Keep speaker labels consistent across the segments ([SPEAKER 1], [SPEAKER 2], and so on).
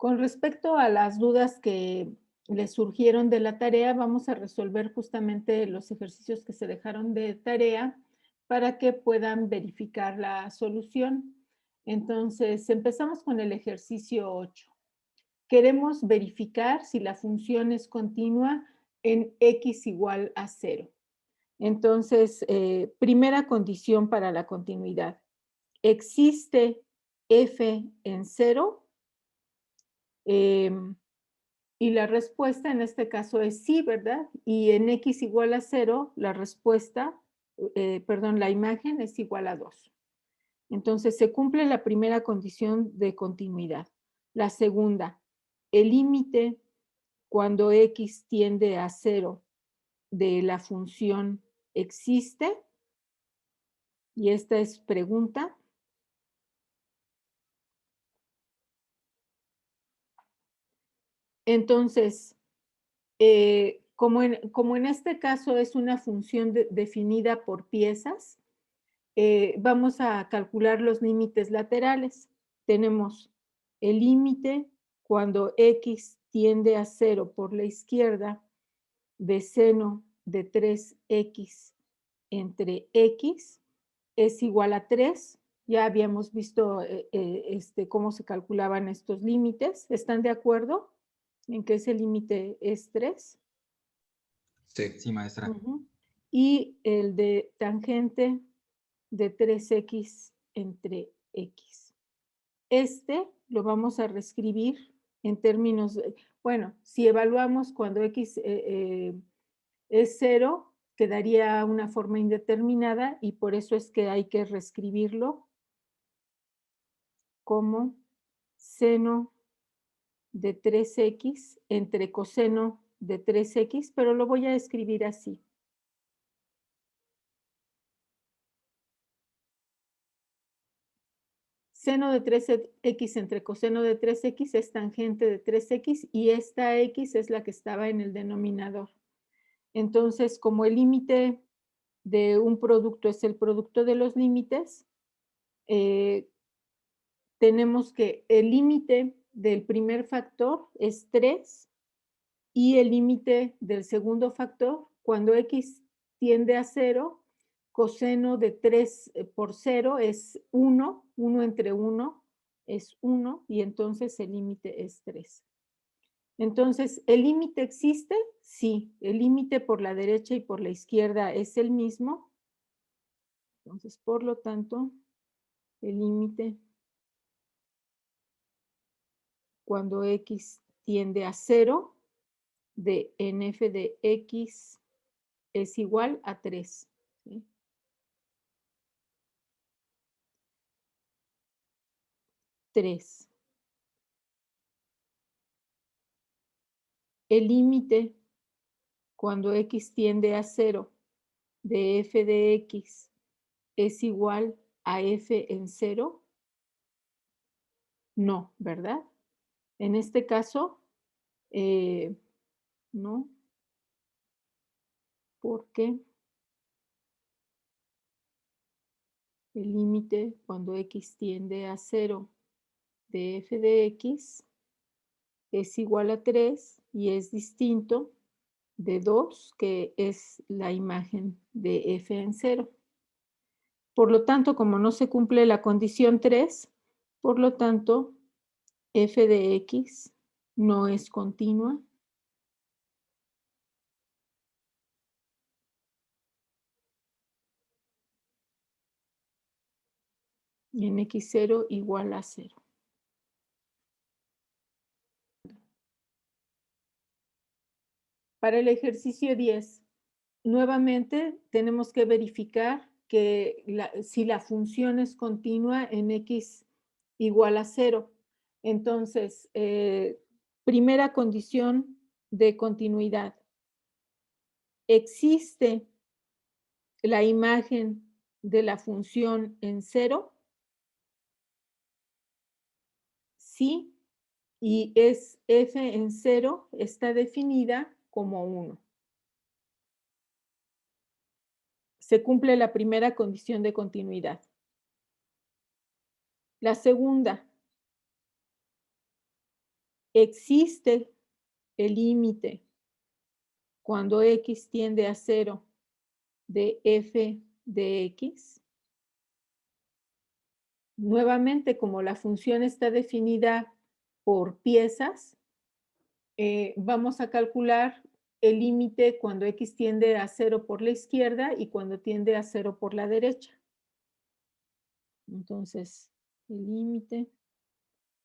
[SPEAKER 1] Con respecto a las dudas que les surgieron de la tarea, vamos a resolver justamente los ejercicios que se dejaron de tarea para que puedan verificar la solución. Entonces, empezamos con el ejercicio 8. Queremos verificar si la función es continua en x igual a 0. Entonces, primera condición para la continuidad. ¿Existe f en 0? Y la respuesta en este caso es sí, ¿verdad? Y en x igual a 0, la respuesta, perdón, la imagen es igual a 2. Entonces, se cumple la primera condición de continuidad. La segunda, el límite cuando x tiende a 0 de la función existe. Y esta es pregunta. Entonces, como en este caso es una función definida por piezas, vamos a calcular los límites laterales. Tenemos el límite cuando x tiende a 0 por la izquierda de seno de 3x entre x es igual a 3. Ya habíamos visto cómo se calculaban estos límites. ¿Están de acuerdo en que ese límite es 3?
[SPEAKER 2] Sí, sí, maestra.
[SPEAKER 1] Y el de tangente de 3x entre x. Este lo vamos a reescribir en términos, bueno, si evaluamos cuando x es 0, quedaría una forma indeterminada y por eso es que hay que reescribirlo como seno de 3x entre coseno de 3x, pero lo voy a escribir así. Seno de 3x entre coseno de 3x es tangente de 3x y esta x es la que estaba en el denominador. Entonces, como el límite de un producto es el producto de los límites, tenemos que el límite del primer factor es 3 y el límite del segundo factor, cuando x tiende a 0, coseno de 3 por 0 es 1, 1 entre 1 es 1 y entonces el límite es 3. Entonces, ¿el límite existe? Sí, el límite por la derecha y por la izquierda es el mismo. Entonces, por lo tanto, el límite cuando x tiende a 0 de nf de x es igual a 3. ¿Sí? 3. El límite cuando x tiende a 0 de f de x es igual a f en 0. No, ¿verdad? En este caso, no, porque el límite cuando x tiende a 0 de f de x es igual a 3 y es distinto de 2, que es la imagen de f en 0. Por lo tanto, como no se cumple la condición 3, por lo tanto, f de x no es continua. Y en x0 igual a 0. Para el ejercicio 10, nuevamente tenemos que verificar que si la función es continua en x igual a 0. Entonces, primera condición de continuidad. ¿Existe la imagen de la función en 0? Sí, y es f en 0 está definida como 1. Se cumple la primera condición de continuidad. La segunda, existe el límite cuando x tiende a 0 de f de x. Nuevamente, como la función está definida por piezas, vamos a calcular el límite cuando x tiende a 0 por la izquierda y cuando tiende a 0 por la derecha. Entonces, el límite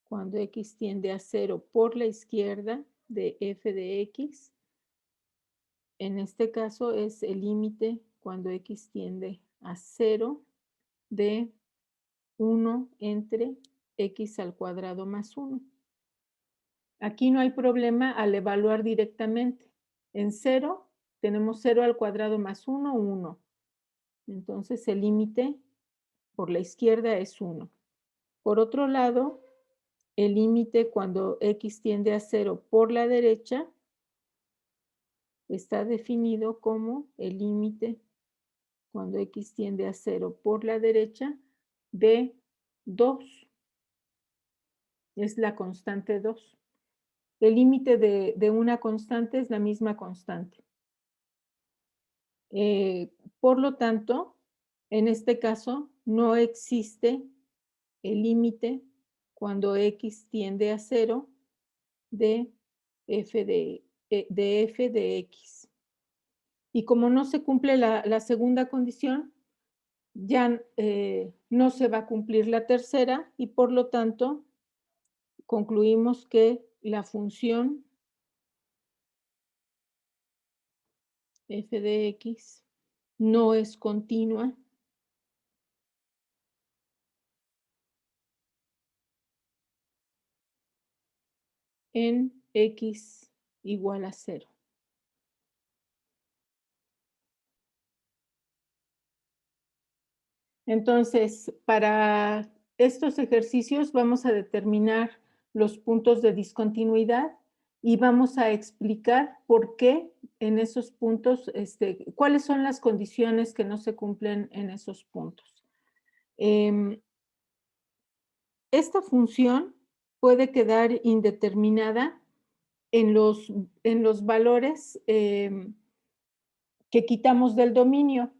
[SPEAKER 1] cuando x tiende a 0 por la izquierda de f de x, en este caso es el límite cuando x tiende a 0 de 1 entre x al cuadrado más 1. Aquí no hay problema al evaluar directamente. En 0 tenemos 0 al cuadrado más 1, 1. Entonces el límite por la izquierda es 1. Por otro lado, el límite cuando x tiende a 0 por la derecha está definido como el límite cuando x tiende a 0 por la derecha de 2. Es la constante 2. El límite de una constante es la misma constante. Por lo tanto, en este caso, no existe el límite cuando x tiende a 0 de f de x. Y como no se cumple la segunda condición, ya no se va a cumplir la tercera y por lo tanto concluimos que la función f de x no es continua en x igual a 0. Entonces, para estos ejercicios vamos a determinar los puntos de discontinuidad y vamos a explicar por qué en esos puntos, cuáles son las condiciones que no se cumplen en esos puntos. Esta función puede quedar indeterminada en los valores que quitamos del dominio.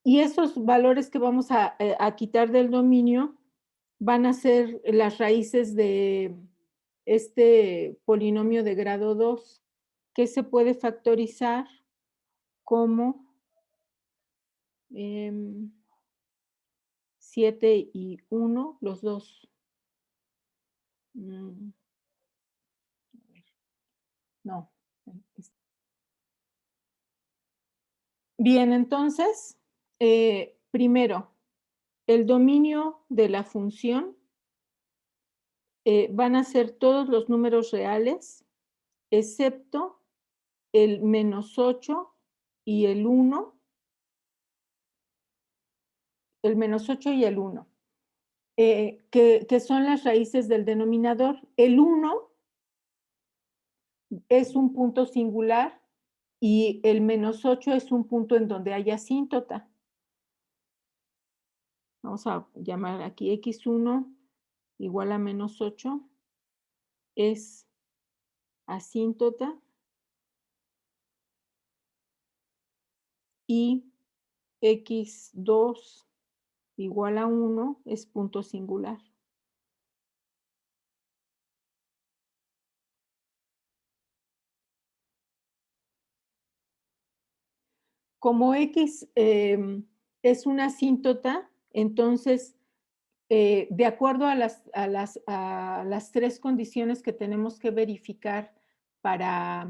[SPEAKER 1] Y esos valores que vamos a quitar del dominio van a ser las raíces de este polinomio de grado 2, que se puede factorizar como 7 y 1, los dos. No. Bien, entonces, primero, el dominio de la función van a ser todos los números reales, excepto el -8 y el 1, el -8 y el 1, que son las raíces del denominador. El 1 es un punto singular y el -8 es un punto en donde hay asíntota. Vamos a llamar aquí x1 igual a -8 es asíntota y x2 igual a 1 es punto singular. Como x es una asíntota, entonces, de acuerdo a las tres condiciones que tenemos que verificar para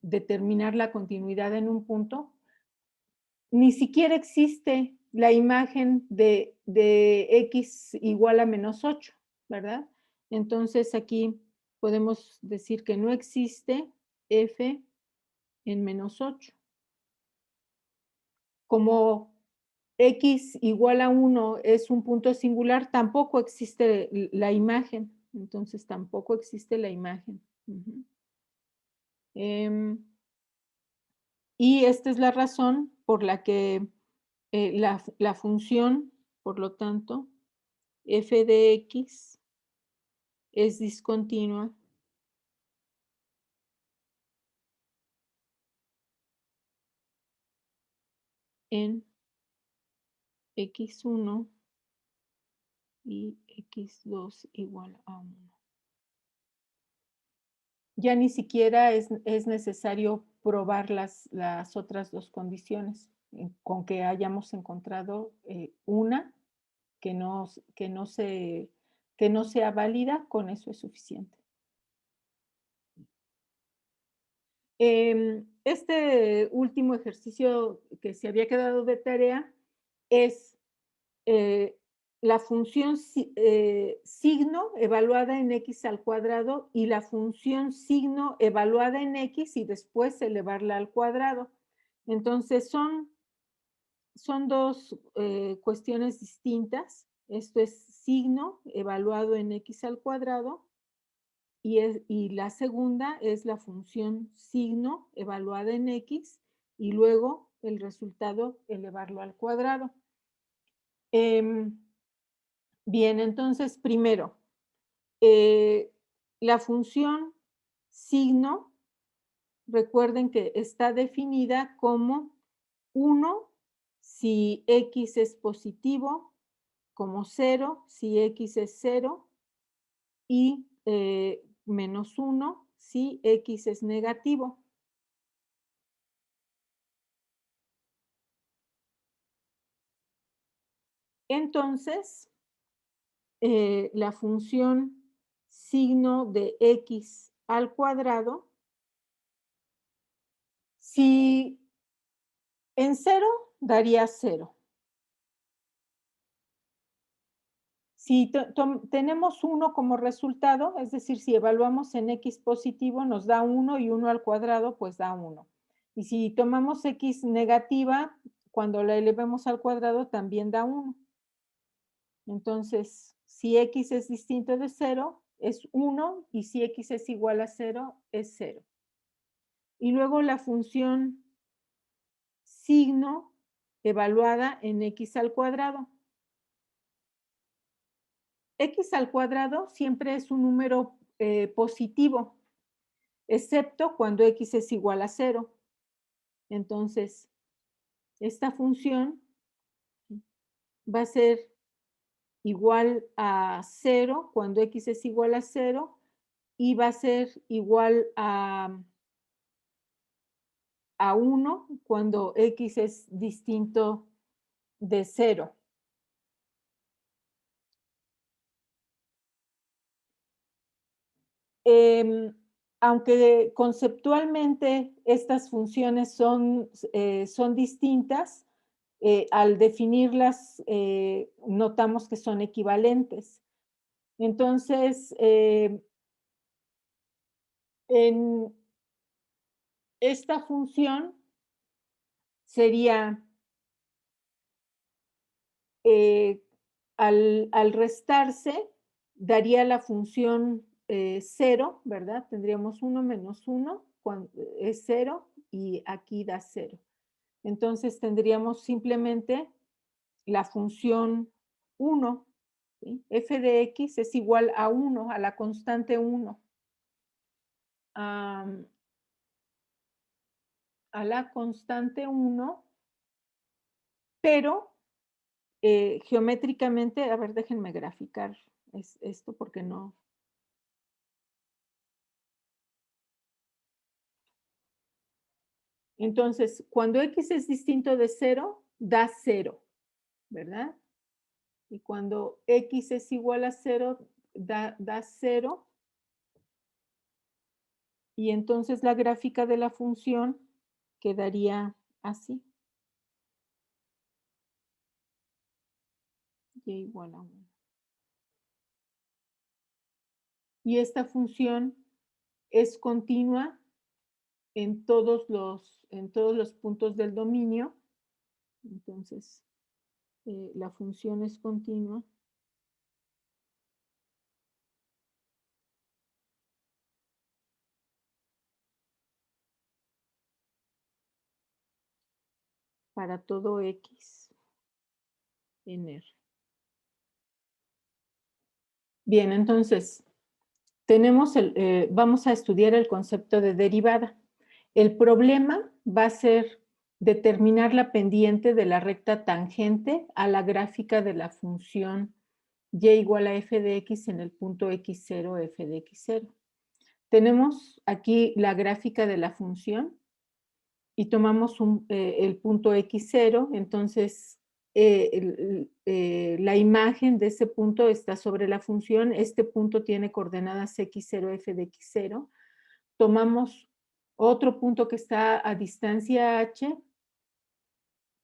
[SPEAKER 1] determinar la continuidad en un punto, ni siquiera existe la imagen de x igual a -8, ¿verdad? Entonces aquí podemos decir que no existe f en -8. Como x igual a 1 es un punto singular, tampoco existe la imagen. Entonces tampoco existe la imagen. Y esta es la razón por la que la función, por lo tanto, f de x es discontinua en x1 y x2 igual a 1. Ya ni siquiera es necesario probar las otras dos condiciones. Con que hayamos encontrado una que no sea válida, con eso es suficiente. Este último ejercicio que se había quedado de tarea es la función signo evaluada en x al cuadrado y la función signo evaluada en x y después elevarla al cuadrado. Entonces son dos cuestiones distintas. Esto es signo evaluado en x al cuadrado y la segunda es la función signo evaluada en x y luego el resultado elevarlo al cuadrado. Bien, entonces primero, la función signo, recuerden que está definida como 1 si x es positivo, como 0 si x es 0 y menos 1 si x es negativo. Entonces, la función signo de x al cuadrado, si en 0 daría 0. Si tenemos 1 como resultado, es decir, si evaluamos en x positivo nos da 1 y 1 al cuadrado pues da 1. Y si tomamos x negativa, cuando la elevemos al cuadrado también da 1. Entonces, si x es distinto de 0, es 1 y si x es igual a 0, es 0. Y luego la función signo evaluada en x al cuadrado. X al cuadrado siempre es un número positivo, excepto cuando x es igual a 0. Entonces, esta función va a ser igual a 0 cuando x es igual a 0 y va a ser igual a 1 cuando x es distinto de 0. Aunque conceptualmente estas funciones son distintas, al definirlas notamos que son equivalentes. Entonces, en esta función sería, al restarse, daría la función 0, ¿verdad? Tendríamos 1 menos 1, cuando es 0, y aquí da 0. Entonces tendríamos simplemente la función 1, ¿sí? F de x es igual a 1, a la constante 1. A la constante 1, pero geométricamente, a ver, déjenme graficar esto porque no. Entonces, cuando x es distinto de 0, da 0, ¿verdad? Y cuando x es igual a 0, da 0. Y entonces la gráfica de la función quedaría así. Y igual a 1. Y esta función es continua en todos los puntos del dominio. Entonces, la función es continua. Para todo x en R. Bien, entonces, tenemos vamos a estudiar el concepto de derivada. El problema va a ser determinar la pendiente de la recta tangente a la gráfica de la función y igual a f de x en el punto x0, f de x0. Tenemos aquí la gráfica de la función y tomamos el punto x0, entonces la imagen de ese punto está sobre la función, este punto tiene coordenadas x0, f de x0. Tomamos otro punto que está a distancia h,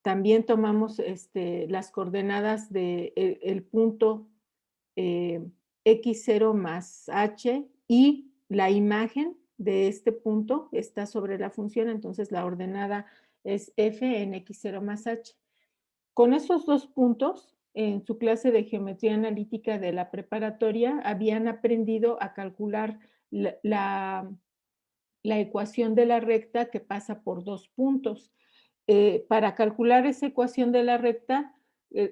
[SPEAKER 1] también tomamos las coordenadas del el punto x0 más h y la imagen de este punto está sobre la función, entonces la ordenada es f en x0 más h. Con esos dos puntos, en su clase de geometría analítica de la preparatoria, habían aprendido a calcular la ecuación de la recta que pasa por dos puntos. Para calcular esa ecuación de la recta,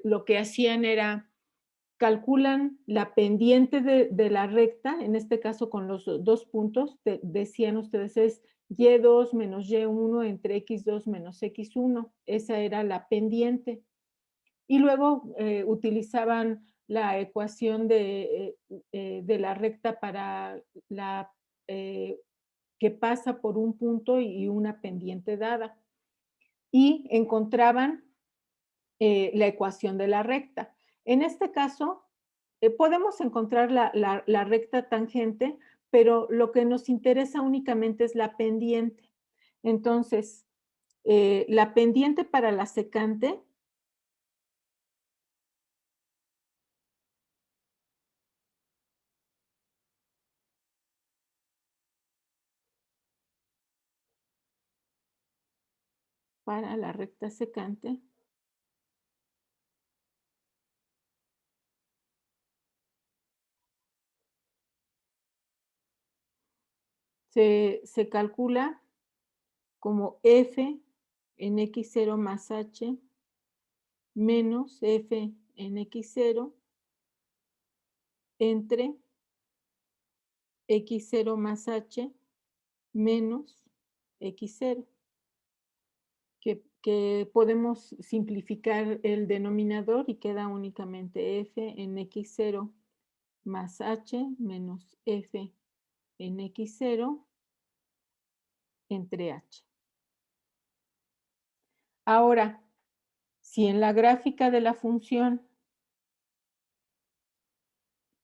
[SPEAKER 1] lo que hacían era calculan la pendiente de la recta, en este caso con los dos puntos, decían ustedes es y2 menos y1 entre x2 menos x1, esa era la pendiente. Y luego utilizaban la ecuación de la recta para la que pasa por un punto y una pendiente dada. Y encontraban la ecuación de la recta. En este caso, podemos encontrar la recta tangente, pero lo que nos interesa únicamente es la pendiente. Entonces, la pendiente para la secante para la recta secante se calcula como f en x0 más h menos f en x0 entre x0 más h menos x0, que podemos simplificar el denominador y queda únicamente f en x0 más h menos f en x0 entre h. Ahora, si en la gráfica de la función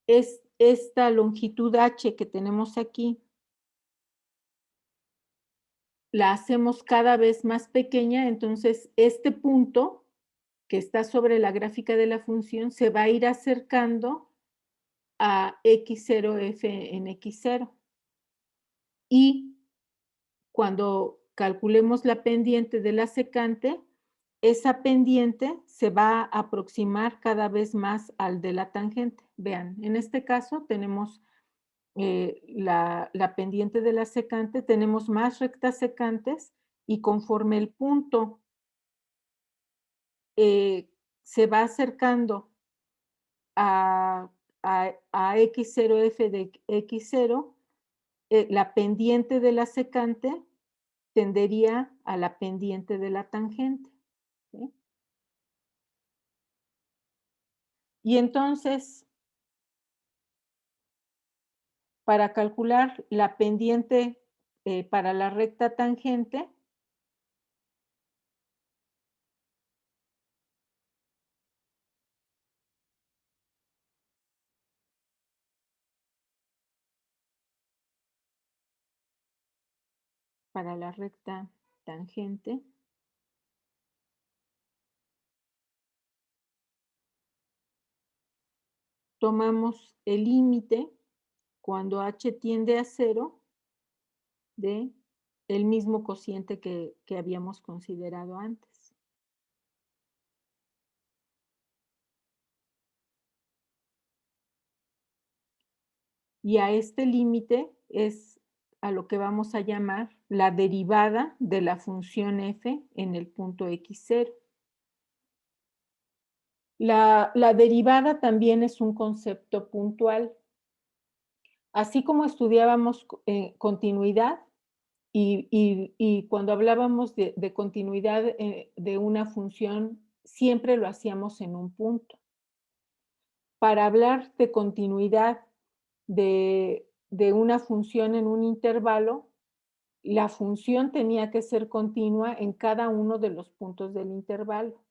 [SPEAKER 1] es esta longitud h que tenemos aquí, la hacemos cada vez más pequeña, entonces este punto que está sobre la gráfica de la función se va a ir acercando a x0f en x0. Y cuando calculemos la pendiente de la secante, esa pendiente se va a aproximar cada vez más al de la tangente. Vean, en este caso tenemos la pendiente de la secante, tenemos más rectas secantes y conforme el punto se va acercando a, x0f de x0, la pendiente de la secante tendería a la pendiente de la tangente. ¿Sí? Y entonces, para calcular la pendiente para la recta tangente, para la recta tangente, tomamos el límite cuando h tiende a 0 de el mismo cociente que habíamos considerado antes. Y a este límite es a lo que vamos a llamar la derivada de la función f en el punto x0. La derivada también es un concepto puntual. Así como estudiábamos continuidad, y cuando hablábamos de continuidad de una función, siempre lo hacíamos en un punto. Para hablar de continuidad de una función en un intervalo, la función tenía que ser continua en cada uno de los puntos del intervalo.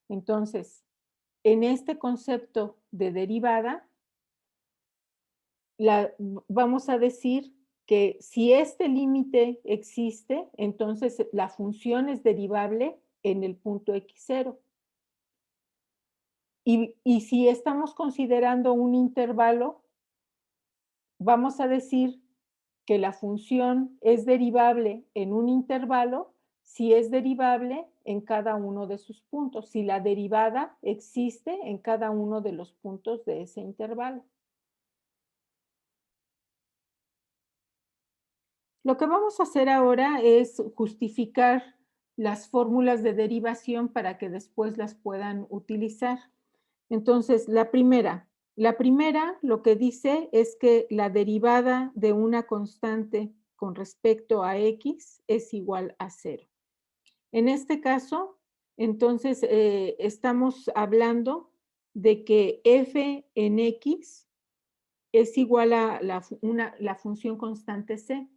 [SPEAKER 1] Entonces, en este concepto de derivada, vamos a decir que si este límite existe, entonces la función es derivable en el punto x0. Y si estamos considerando un intervalo, vamos a decir que la función es derivable en un intervalo si es derivable en cada uno de sus puntos, si la derivada existe en cada uno de los puntos de ese intervalo. Lo que vamos a hacer ahora es justificar las fórmulas de derivación para que después las puedan utilizar. Entonces, la primera lo que dice es que la derivada de una constante con respecto a x es igual a 0. En este caso, entonces, estamos hablando de que f en x es igual a la función constante c.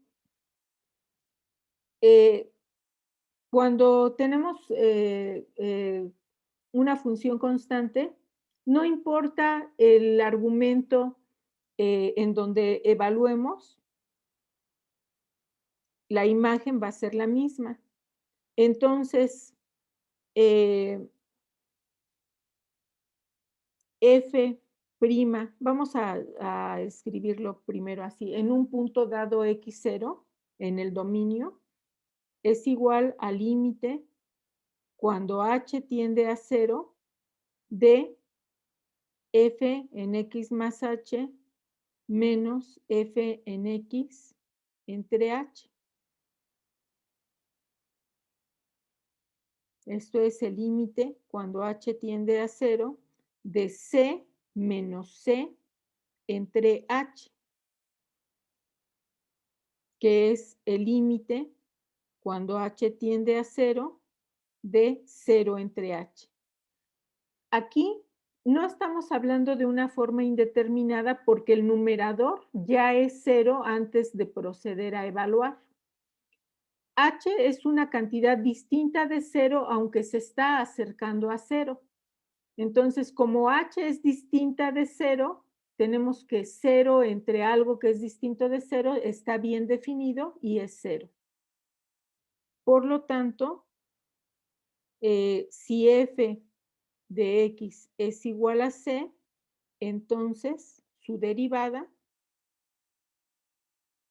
[SPEAKER 1] Cuando tenemos una función constante, no importa el argumento en donde evaluemos, la imagen va a ser la misma. Entonces, f', vamos a escribirlo primero así, en un punto dado x0, en el dominio, es igual al límite cuando h tiende a 0 de f en x más h menos f en x entre h. Esto es el límite cuando h tiende a 0 de c menos c entre h, que es el límite cuando h tiende a 0 de 0 entre h. Aquí no estamos hablando de una forma indeterminada porque el numerador ya es 0 antes de proceder a evaluar. H es una cantidad distinta de 0 aunque se está acercando a 0. Entonces, como h es distinta de 0, tenemos que 0 entre algo que es distinto de 0 está bien definido y es 0. Por lo tanto, si f de x es igual a c, entonces su derivada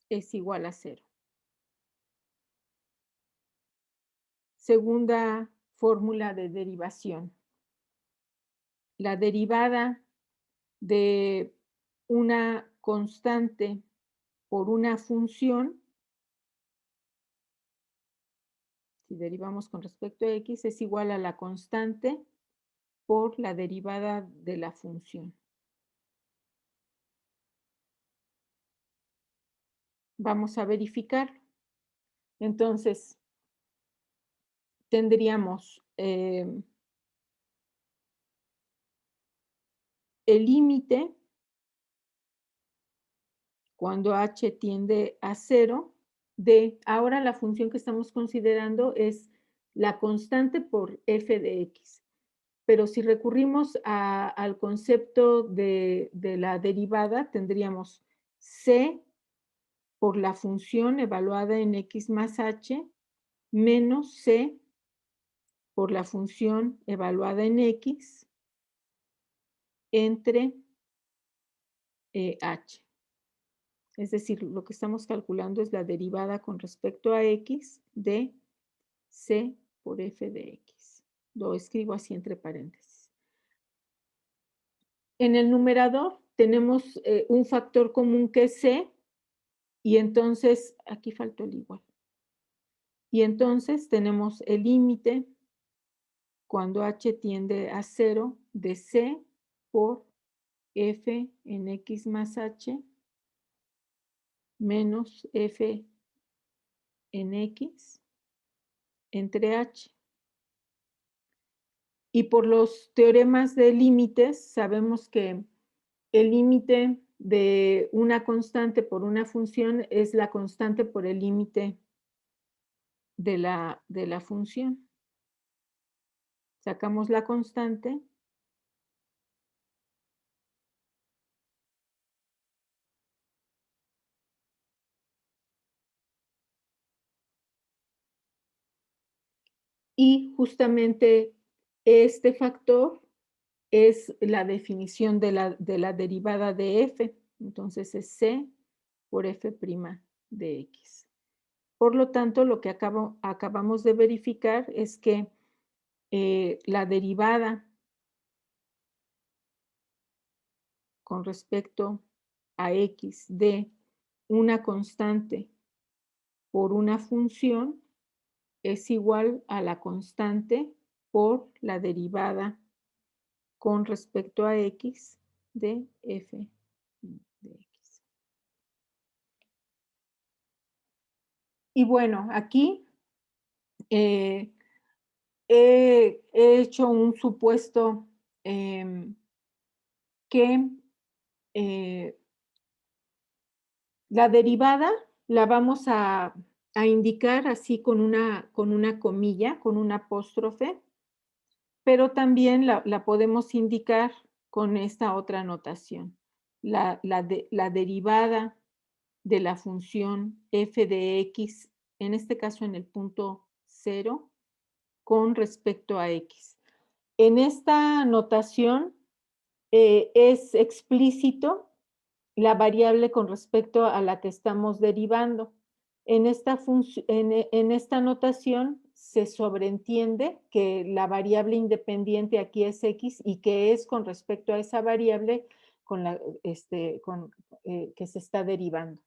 [SPEAKER 1] es igual a 0. Segunda fórmula de derivación. La derivada de una constante por una función, si derivamos con respecto a x, es igual a la constante por la derivada de la función. Vamos a verificar. Entonces, tendríamos el límite cuando h tiende a 0 de, ahora la función que estamos considerando es la constante por f de x. Pero si recurrimos al concepto de la derivada, tendríamos c por la función evaluada en x más h menos c por la función evaluada en x entre h. Es decir, lo que estamos calculando es la derivada con respecto a x de c por f de x. Lo escribo así entre paréntesis. En el numerador tenemos un factor común que es c, y entonces, aquí faltó el igual. Y entonces tenemos el límite cuando h tiende a 0 de c por f en x más h menos f en x entre h. Y por los teoremas de límites, sabemos que el límite de una constante por una función es la constante por el límite de la función. Sacamos la constante. Y justamente este factor es la definición de la derivada de f. Entonces es c por f' de x. Por lo tanto, lo que acabamos de verificar es que la derivada con respecto a x de una constante por una función es igual a la constante por la derivada con respecto a x de f de x. Y bueno, aquí he hecho un supuesto que la derivada la vamos a indicar así con una comilla, con una apóstrofe, pero también la podemos indicar con esta otra notación. La derivada de la función f de x, en este caso en el punto 0, con respecto a x. En esta notación es explícito la variable con respecto a la que estamos derivando. En esta notación se sobreentiende que la variable independiente aquí es x y que es con respecto a esa variable que se está derivando.